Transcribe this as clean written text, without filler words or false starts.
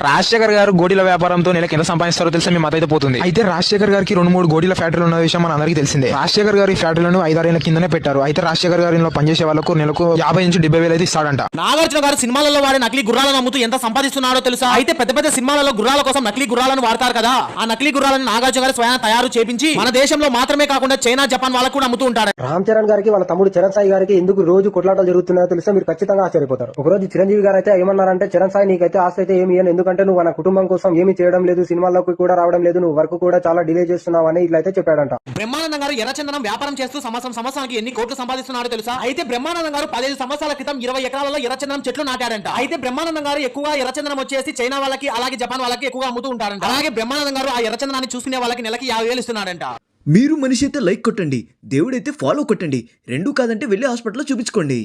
రాజశేఖర్ గారు గోడీల వ్యాపారంతో నెలకు ఎంత సంపాదిస్తారో తెలిసి మీ మతైతే పోతుంది. అయితే రాజశేఖర్ గారికి 2-3 గోడీల ఫ్యాక్టరీలు ఉన్న విషయం మన అందరికీ తెలిసిందే. రాజశేఖర్ గారి ఫ్యాక్టరీలను 5-6 ఏళ్ల కిందనే పెట్టారు. అయితే రాజశేఖర్ గారిలో పనిచేసే వాళ్ళకు నెలకు 50-70 అయితే ఇస్తాడంట. నాగార్జున గారు సినిమాలలో వాడే నకిలీ గుర్రాలను అమ్ముతూ ఎంత సంపాదిస్తున్నాడో తెలుసా? అయితే పెద్ద పెద్ద సినిమాలలో గుర్రాల కోసం నకిలీ గుర్రాలను వాడతారు కదా, ఆ నకిలీ గుర్రాలను నాగార్జున గారు స్వయం తయారు చేపించి మన దేశంలో మాత్రమే కాకుండా చైనా, జపాన్ వాళ్ళకు కూడా అమ్ముతూ ఉంటాడు. రామ్ చరణ్ గారికి వాళ్ళ తమ్ముడు చరణ్ సాయి గారికి ఎందుకు రోజు కొట్లాటలు జరుగుతున్నాయో తెలిస్తే మీరు ఖచ్చితంగా ఆశ్చర్యపోతారు. ఒక రోజు చిరంజీవి గారు అయితే ఏమన్నారంటే, చరణ్ సాయి నీకైతే ఆస్తి అయితే ఏమి ఇయ్యను, ఎందుకంటే నువ్వు మన కుటుంబం కోసం ఏమి చేయడం లేదు, సినిమాల్లోకి కూడా రావడం లేదు, నువ్వు వర్క్ కూడా చాలా డిలే చేస్తున్నావు అని ఇట్లయితే చెప్పాడంట. బ్రహ్మానందం గారు ఎర్రచందనం వ్యాపారం చేస్తూ సంవత్సరానికి ఎన్ని కోట్లు సంపాదిస్తున్నారో తెలుసా? అయితే బ్రహ్మానందం గారు 15 సంవత్సరాల క్రితం 20 ఎకరాలలో ఎర్రచందనం చెట్లు నాటాడంట. అయితే బ్రహ్మానందం గారు ఎక్కువగా ఎర్రచందనం వచ్చేసి చైనా వాళ్ళకి అలాగే జపాన్ వాళ్ళకి ఎక్కువగా అమ్ముతూ ఉంటారంట. అలాగే బ్రహ్మానందం గారు ఆ ఎర్రచందనాన్ని చూసుకునే వాళ్ళకి నెలకి 50,000 ఇస్తున్నాడంట. మీరు మనిషి అయితే లైక్ కొట్టండి, దేవుడైతే ఫాలో కొట్టండి. రెండూ కాదంటే వెళ్ళి హాస్పిటల్లో చూపించుకోండి.